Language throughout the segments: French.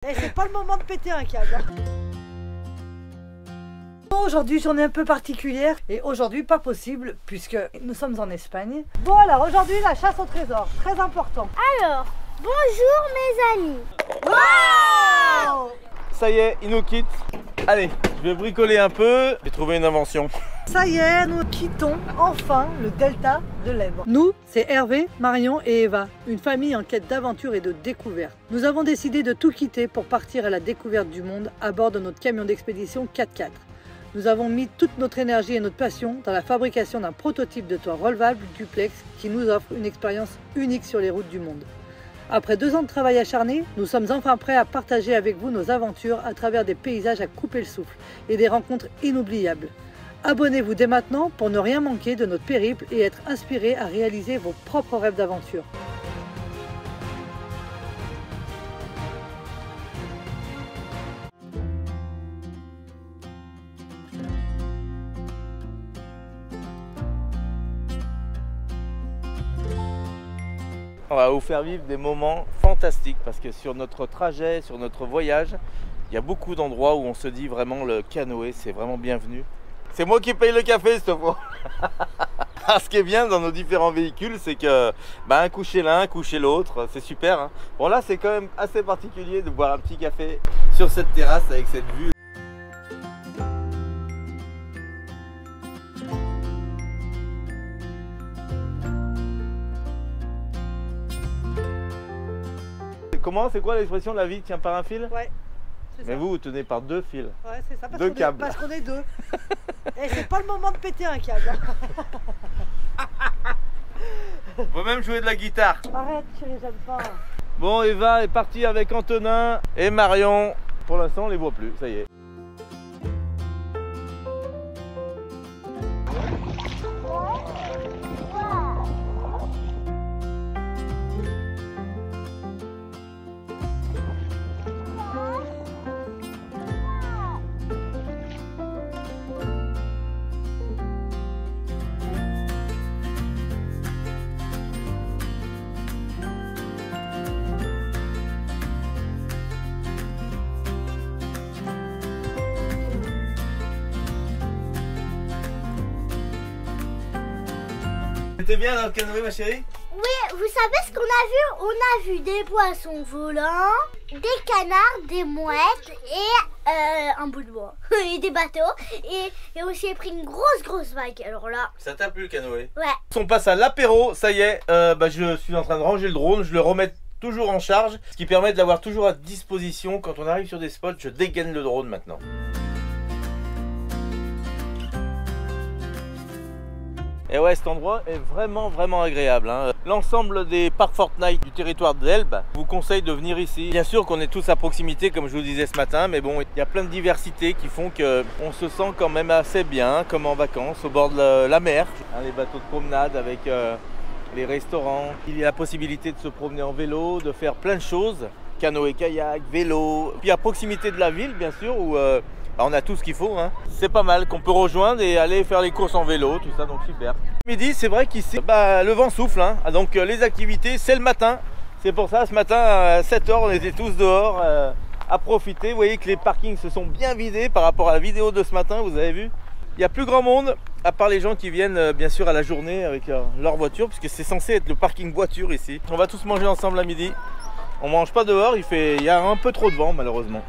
Et c'est pas le moment de péter un câble. Aujourd'hui, journée un peu particulière et aujourd'hui pas possible puisque nous sommes en Espagne. Bon alors aujourd'hui la chasse au trésor, très important. Alors, bonjour mes amis. Wow! Ça y est, il nous quitte. Allez, je vais bricoler un peu. J'ai trouvé une invention. Ça y est, nous quittons enfin le delta de l'Èbre. Nous, c'est Hervé, Marion et Eva, une famille en quête d'aventure et de découverte. Nous avons décidé de tout quitter pour partir à la découverte du monde à bord de notre camion d'expédition 4x4. Nous avons mis toute notre énergie et notre passion dans la fabrication d'un prototype de toit relevable duplex qui nous offre une expérience unique sur les routes du monde. Après 2 ans de travail acharné, nous sommes enfin prêts à partager avec vous nos aventures à travers des paysages à couper le souffle et des rencontres inoubliables. Abonnez-vous dès maintenant pour ne rien manquer de notre périple et être inspiré à réaliser vos propres rêves d'aventure. On va vous faire vivre des moments fantastiques parce que sur notre trajet, sur notre voyage, il y a beaucoup d'endroits où on se dit vraiment le canoë, c'est vraiment bienvenu. C'est moi qui paye le café cette fois. Ce qui est bien dans nos différents véhicules, c'est que un coup chez l'un, un coup chez l'autre, c'est super. Hein. Bon là, c'est quand même assez particulier de boire un petit café sur cette terrasse avec cette vue. Comment, c'est quoi l'expression la vie tient par un fil? Ouais, c'est ça. Mais vous tenez par 2 fils. Ouais, c'est ça, parce qu'on est 2. Et c'est pas le moment de péter un câble. On peut même jouer de la guitare. Arrête chérie, j'aime pas. Bon, Eva est partie avec Antonin et Marion. Pour l'instant, on les voit plus, ça y est. C'était bien dans le canoë, ma chérie? Oui, vous savez ce qu'on a vu? On a vu des poissons volants, des canards, des mouettes et un bout de bois. Et des bateaux. Et aussi j'ai pris une grosse vague. Alors là... Ça t'a plu le canoë? Ouais. On passe à l'apéro, ça y est. Je suis en train de ranger le drone, je le remets toujours en charge. Ce qui permet de l'avoir toujours à disposition. Quand on arrive sur des spots, je dégaine le drone maintenant. Et ouais, cet endroit est vraiment agréable. Hein. L'ensemble des parcs Fortnite du territoire de l'Elbe vous conseille de venir ici. Bien sûr qu'on est tous à proximité, comme je vous disais ce matin, mais bon, il y a plein de diversités qui font qu'on se sent quand même assez bien, comme en vacances, au bord de la mer. Hein, les bateaux de promenade avec les restaurants. Il y a la possibilité de se promener en vélo, de faire plein de choses. Canoë, kayak, vélo. Puis à proximité de la ville, bien sûr, où... on a tout ce qu'il faut, hein. C'est pas mal qu'on peut rejoindre et aller faire les courses en vélo, tout ça, donc super. Midi, c'est vrai qu'ici, le vent souffle, hein. Donc les activités, c'est le matin. C'est pour ça, ce matin, à 7 h, on était tous dehors à profiter. Vous voyez que les parkings se sont bien vidés par rapport à la vidéo de ce matin, vous avez vu. Il n'y a plus grand monde, à part les gens qui viennent, bien sûr, à la journée avec leur voiture, puisque c'est censé être le parking voiture ici. On va tous manger ensemble à midi. On mange pas dehors, il y a un peu trop de vent, malheureusement.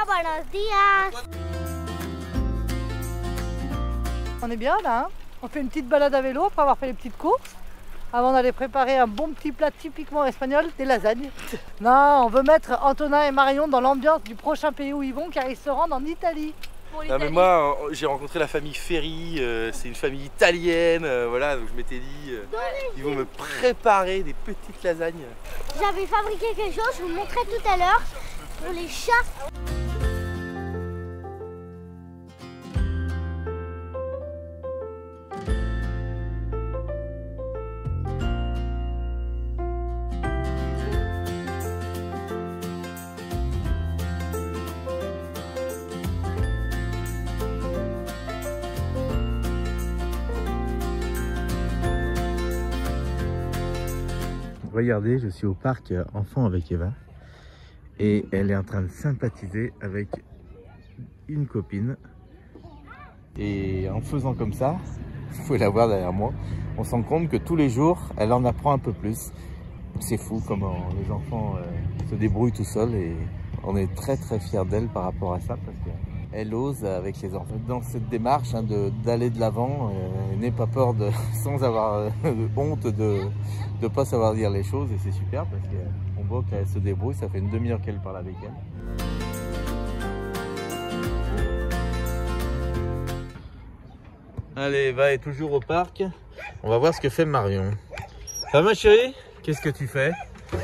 Buenos días. On est bien là, hein? On fait une petite balade à vélo après avoir fait les petites courses. Avant d'aller préparer un bon petit plat typiquement espagnol, des lasagnes. Non, on veut mettre Antonin et Marion dans l'ambiance du prochain pays où ils vont car ils se rendent en Italie. Non mais moi j'ai rencontré la famille Ferry, c'est une famille italienne, voilà, donc je m'étais dit ils vont me préparer des petites lasagnes. J'avais fabriqué quelque chose, je vous montrerai tout à l'heure, pour les chats. regardez, je suis au parc enfant avec Eva et elle est en train de sympathiser avec une copine. Et en faisant comme ça, vous pouvez la voir derrière moi, on se rend compte que tous les jours, elle en apprend un peu plus. C'est fou comment les enfants se débrouillent tout seuls et on est très fiers d'elle par rapport à ça parce qu'elle ose avec les enfants. Dans cette démarche d'aller de l'avant, n'aie pas peur sans avoir honte de ne pas savoir dire les choses et c'est super parce qu'on voit qu'elle se débrouille, ça fait une demi-heure qu'elle parle avec elle. Allez, Eva est toujours au parc. On va voir ce que fait Marion. Ça va ma chérie? Qu'est-ce que tu fais? Je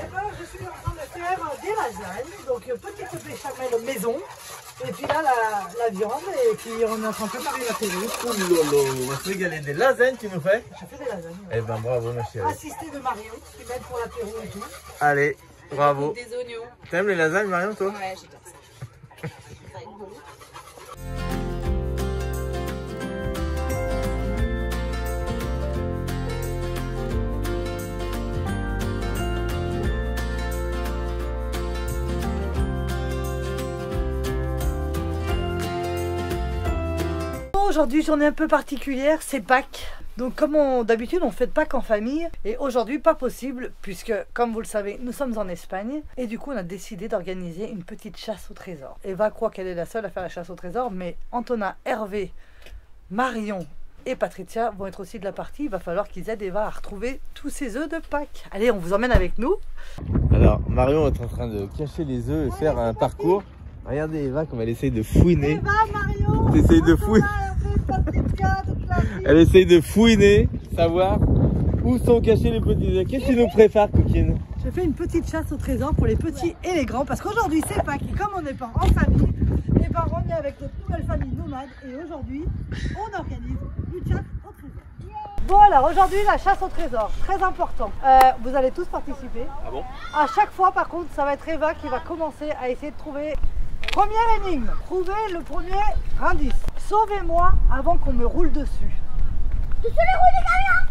suis en train de faire des lasagnes, donc petite béchamel maison, et puis là la viande, et puis on est en train de préparer l'apéro. Oh lolo, on va se régaler. Des lasagnes tu nous fais? Je fais des lasagnes. Eh ben bravo ma chérie. Assisté de Marion, qui m'aide pour l'apéro et tout. Allez, bravo. Des oignons. T'aimes les lasagnes Marion toi? Ouais, j'adore ça. Ça va être bon. Aujourd'hui, journée un peu particulière, c'est Pâques. Donc comme d'habitude, on fête Pâques en famille. Et aujourd'hui, pas possible, puisque comme vous le savez, nous sommes en Espagne. Et du coup, on a décidé d'organiser une petite chasse au trésor. Eva croit qu'elle est la seule à faire la chasse au trésor, mais Antonin, Hervé, Marion et Patricia vont être aussi de la partie. Il va falloir qu'ils aident Eva à retrouver tous ses œufs de Pâques. Allez, on vous emmène avec nous. Alors, Marion est en train de cacher les œufs et faire un parcours. Regardez Eva comme elle essaye de fouiner. Eva, Marion, Essaye de fouiner. Elle essaye de fouiner, savoir où sont cachés les petits œufs. Qu'est-ce que tu nous prépares, coquine? Je fais une petite chasse au trésor pour les petits et les grands parce qu'aujourd'hui c'est Pâques et comme on n'est pas en famille, les parents on est avec notre nouvelle famille nomade et aujourd'hui on organise une chasse au trésor. Bon alors aujourd'hui la chasse au trésor, très important. Vous allez tous participer. Ah bon? À chaque fois par contre ça va être Eva qui va commencer à essayer de trouver. Première énigme, trouvez le premier indice. Sauvez-moi avant qu'on me roule dessus. Sous les roues du camion.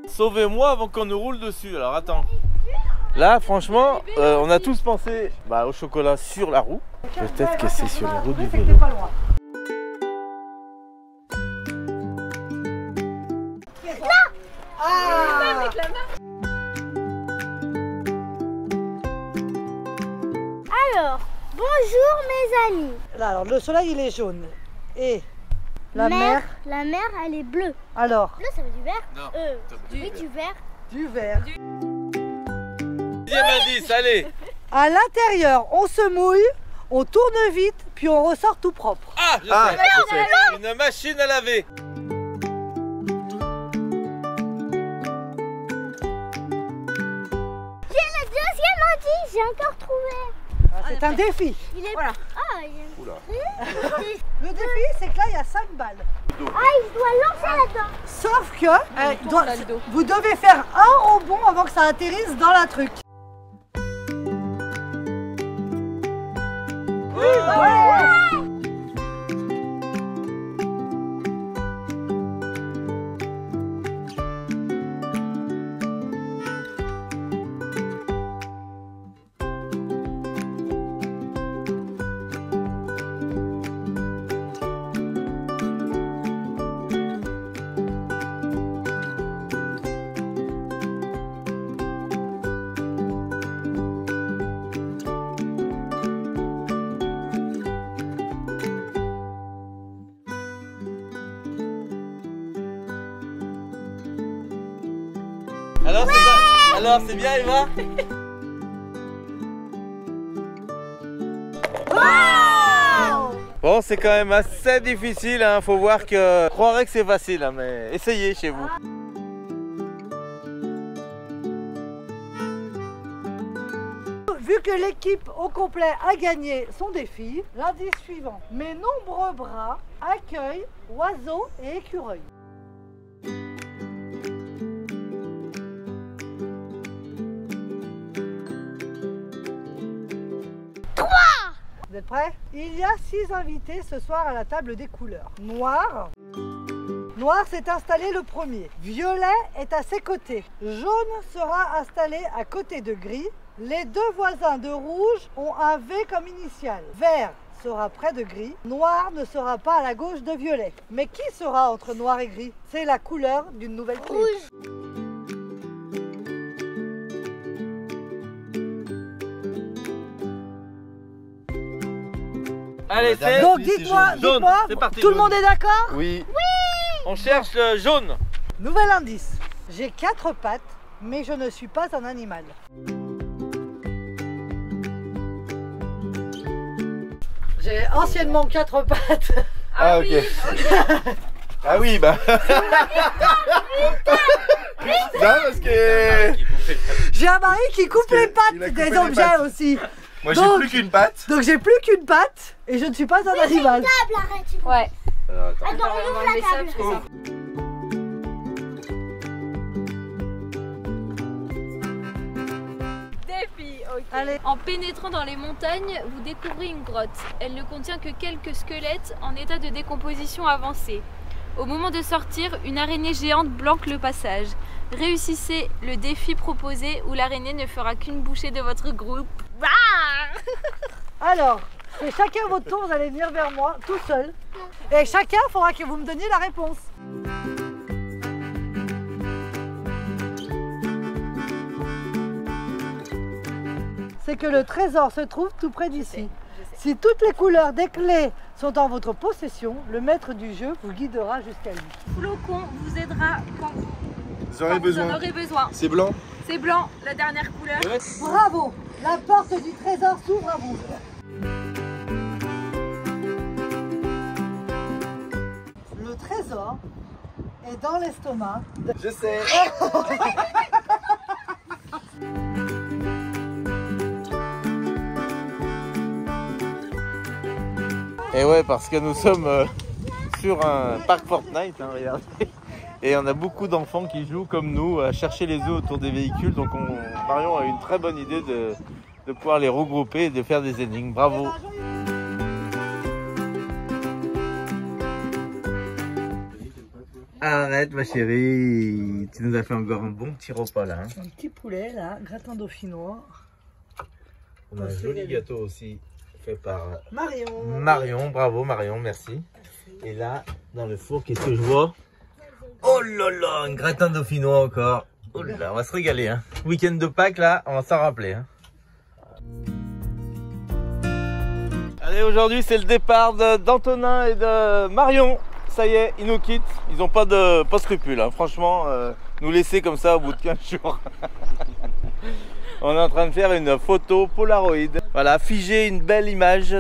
Sauvez-moi avant qu'on nous roule dessus. Alors attends. Là franchement, on a tous pensé au chocolat sur la roue. Peut-être que c'est sur les roues du vélo. Alors, bonjour mes amis. Là, alors le soleil il est jaune et la mer. La mer elle est bleue. Alors Bleu ça veut du vert. Non. Du vert. du vert. Deuxième indice, allez. À l'intérieur, on se mouille, on tourne vite, puis on ressort tout propre. Ah, je sais. Une machine à laver. J'ai le deuxième indice, j'ai encore trouvé. C'est un défi. Il est... Voilà. Ah, il est... Oula. Le défi, c'est que là, il y a 5 balles. Ah, il doit lancer là-dedans. Sauf que tourne là, le dos. vous devez faire un rebond avant que ça atterrisse dans la truc. Alors c'est bien Eva? Bon, c'est quand même assez difficile, hein. Faut voir que... Je croirais que c'est facile, hein, mais essayez chez vous. Vu que l'équipe au complet a gagné son défi, l'indice suivant. Mes nombreux bras accueillent oiseaux et écureuils. êtes prêts? Il y a 6 invités ce soir à la table des couleurs. Noir. Noir s'est installé le premier. Violet est à ses côtés. Jaune sera installé à côté de gris. Les 2 voisins de rouge ont un V comme initiale. Vert sera près de gris. Noir ne sera pas à la gauche de violet. Mais qui sera entre noir et gris? C'est la couleur d'une nouvelle tribu. Rouge. Allez, c'est Donc c'est dites-moi, jaune. C'est parti, tout le jaune. monde est d'accord? Oui. On cherche jaune. Nouvel indice. J'ai 4 pattes, mais je ne suis pas un animal. J'ai anciennement 4 pattes. Ah, ok. Ah oui, bah. Non, parce que. J'ai un mari qui coupe Parce les que pattes il a coupé des les objets pattes. aussi. Moi, j'ai Donc- plus qu'une patte. Donc j'ai plus qu'une patte et je ne suis pas un animal. Table, arrête. tu peux- Ouais. Alors, attends. Attends, on ouvre la table. Oh. Défi, ok. Allez. En pénétrant dans les montagnes, vous découvrez une grotte. Elle ne contient que quelques squelettes en état de décomposition avancée. Au moment de sortir, une araignée géante bloque le passage. Réussissez le défi proposé où l'araignée ne fera qu'une bouchée de votre groupe. Alors, c'est chacun votre tour, vous allez venir vers moi tout seul. Et chacun, il faudra que vous me donniez la réponse. C'est que le trésor se trouve tout près d'ici. Si toutes les couleurs des clés sont en votre possession, le maître du jeu vous guidera jusqu'à lui. Flocon vous aidera quand Vous aurez vous en besoin. aurez besoin. C'est blanc. C'est blanc, la dernière couleur. Bravo! La porte du trésor s'ouvre à vous. Le trésor est dans l'estomac. Je sais. Et ouais, parce que nous sommes sur un parc Fortnite, hein, regardez. Et on a beaucoup d'enfants qui jouent comme nous à chercher les œufs autour des véhicules. Donc Marion a eu une très bonne idée de pouvoir les regrouper et de faire des énigmes. Bravo. Arrête ma chérie, tu nous as fait encore un bon petit repas là. Hein. Un petit poulet là, gratin dauphinois. On a un joli gâteau aussi fait par Marion. Marion, bravo Marion, merci. Et là, dans le four, qu'est-ce que je vois? Oh là là, un gratin dauphinois encore. Oh là là, on va se régaler. Hein. Week-end de Pâques là, on va s'en rappeler. Hein. Allez, aujourd'hui c'est le départ d'Antonin et de Marion. Ça y est, ils nous quittent. Ils n'ont pas de scrupules. Hein. Franchement, nous laisser comme ça au bout de 15 jours. On est en train de faire une photo Polaroid. Voilà, figer une belle image.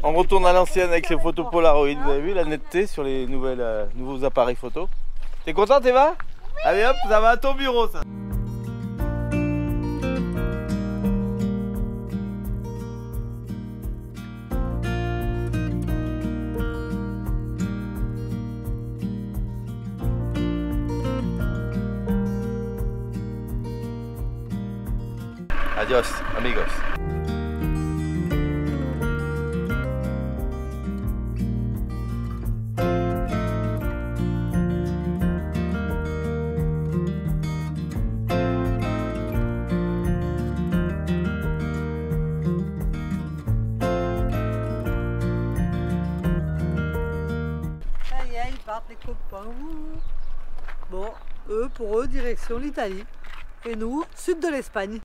On retourne à l'ancienne avec les photos Polaroid. Vous avez vu la netteté sur les nouveaux appareils photo? T'es contente, Eva? Allez hop, ça va à ton bureau ça. Adios, amigos. Ça y est, ils partent les copains. Bon, eux, pour eux, direction l'Italie. Et nous, sud de l'Espagne.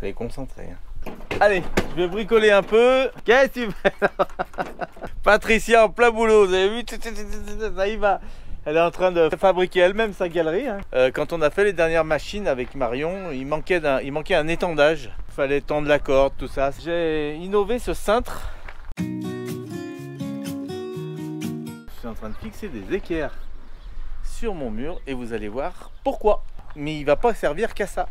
Allez, concentré. Hein. Allez, je vais bricoler un peu. Qu'est-ce que tu fais? Patricia en plein boulot, vous avez vu? Ça y va. Elle est en train de fabriquer elle-même sa galerie. Hein. Quand on a fait les dernières machines avec Marion, il manquait un étendage. Il fallait tendre la corde, tout ça. J'ai innové ce cintre. Je suis en train de fixer des équerres sur mon mur et vous allez voir pourquoi. Mais il va pas servir qu'à ça.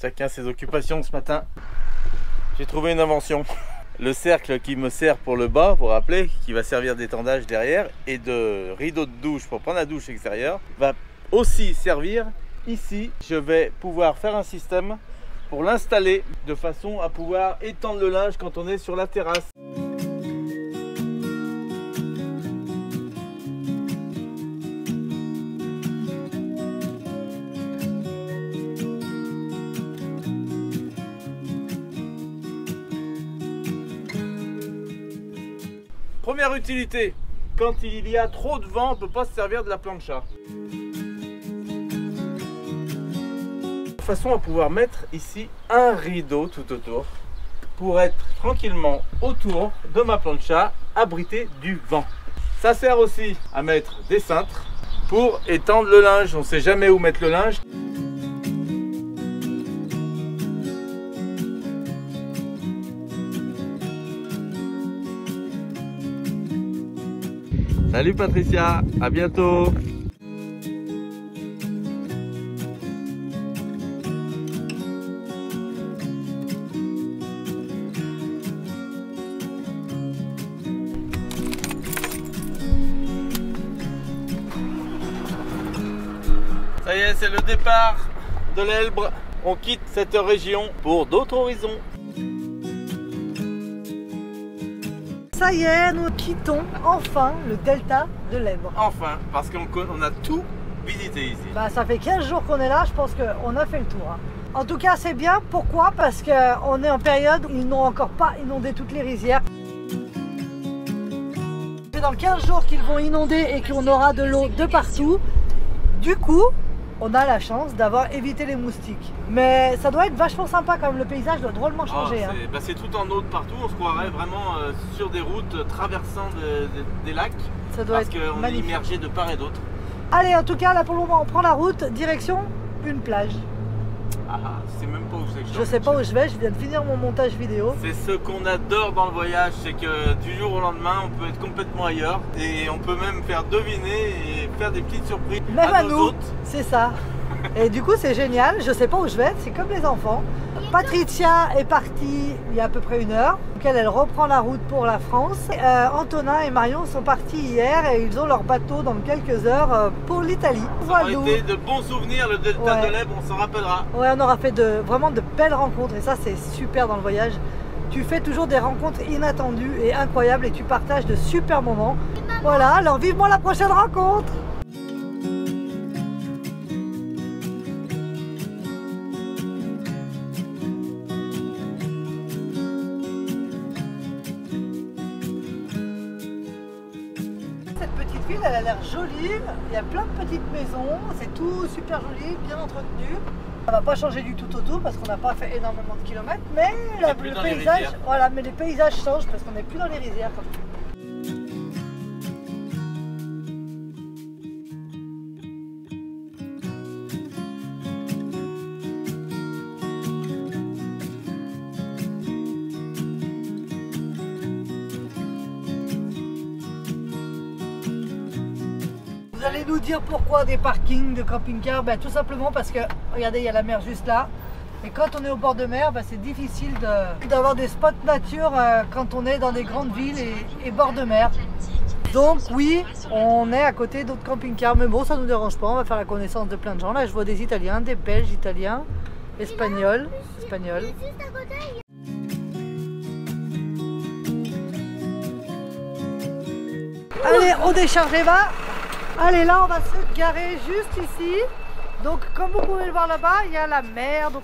Chacun ses occupations ce matin. J'ai trouvé une invention. Le cercle qui me sert pour le bas, vous vous rappelez, qui va servir d'étendage derrière et de rideau de douche pour prendre la douche extérieure, va aussi servir ici. Je vais pouvoir faire un système pour l'installer de façon à pouvoir étendre le linge quand on est sur la terrasse. Première utilité, quand il y a trop de vent, on ne peut pas se servir de la plancha. De façon à pouvoir mettre ici un rideau tout autour pour être tranquillement autour de ma plancha, abrité du vent. Ça sert aussi à mettre des cintres pour étendre le linge. On ne sait jamais où mettre le linge. Salut Patricia, à bientôt. Ça y est, c'est le départ de l'Elbre. On quitte cette région pour d'autres horizons. Ça y est, nous quittons enfin le delta de l'Elbre. Enfin, parce qu'on a tout visité ici. Bah, ça fait 15 jours qu'on est là, je pense qu'on a fait le tour. Hein. En tout cas, c'est bien. Pourquoi? Parce qu'on est en période où ils n'ont encore pas inondé toutes les rizières. C'est dans 15 jours qu'ils vont inonder et qu'on aura de l'eau de partout. Du coup, on a la chance d'avoir évité les moustiques. Mais ça doit être vachement sympa quand même, le paysage doit drôlement changer. C'est tout en eau de partout, on se croirait vraiment sur des routes traversant des lacs. Ça doit parce qu'on est immergé de part et d'autre. Allez, en tout cas, là pour le moment, on prend la route, direction une plage. Ah, c'est même pas où c'est que je sais pas où je vais, je viens de finir mon montage vidéo. C'est ce qu'on adore dans le voyage, c'est que du jour au lendemain, on peut être complètement ailleurs et on peut même faire deviner et faire des petites surprises même à nos nous, hôtes. C'est ça. Et du coup, c'est génial, je sais pas où je vais, c'est comme les enfants. Patricia est partie il y a à peu près 1 heure, donc elle reprend la route pour la France. Antonin et Marion sont partis hier et ils ont leur bateau dans quelques heures pour l'Italie. Ça a été de bons souvenirs, le delta de l'Elbe, on s'en rappellera. Ouais, on aura fait vraiment de belles rencontres et ça c'est super dans le voyage. Tu fais toujours des rencontres inattendues et incroyables et tu partages de super moments. Voilà, alors vivement la prochaine rencontre. Elle a l'air jolie, il y a plein de petites maisons, c'est tout super joli, bien entretenu. Ça va pas changer du tout autour parce qu'on n'a pas fait énormément de kilomètres, mais le paysage, voilà, mais les paysages changent parce qu'on n'est plus dans les rizières. Vous allez nous dire pourquoi des parkings de camping-car? Ben, tout simplement parce que, regardez, il y a la mer juste là. Et quand on est au bord de mer, ben, c'est difficile d'avoir des spots nature quand on est dans des grandes villes et bord de mer. Donc oui, on est à côté d'autres camping-cars, mais bon, ça ne nous dérange pas, on va faire la connaissance de plein de gens. Là, je vois des Italiens, des Belges, Italiens, Espagnols. Allez, on décharge les bas. Allez, là on va se garer juste ici. Donc comme vous pouvez le voir là-bas, il y a la mer. Donc...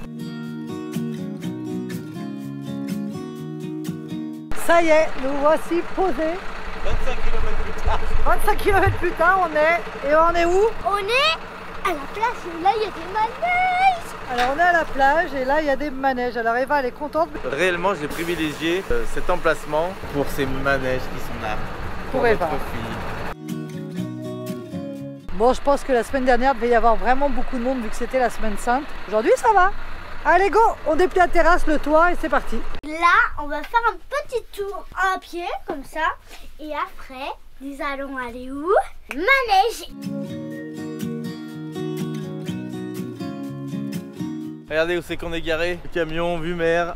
Ça y est, nous voici posés. 25 km plus tard. 25 km plus tard, on est où? On est à la plage et là il y a des manèges. Alors on est à la plage et là il y a des manèges. Alors Eva elle est contente. Réellement j'ai privilégié cet emplacement pour ces manèges qui sont là. Pour Eva. Notre fille. Bon, je pense que la semaine dernière, il devait y avoir vraiment beaucoup de monde vu que c'était la semaine sainte. Aujourd'hui, ça va. Allez, go, on déplie la terrasse, le toit et c'est parti. Là, on va faire un petit tour à pied, comme ça. Et après, nous allons aller où? Manège. Regardez où c'est qu'on est garé. Le camion, vue mer.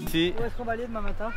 Ici. Où est-ce qu'on va aller demain matin?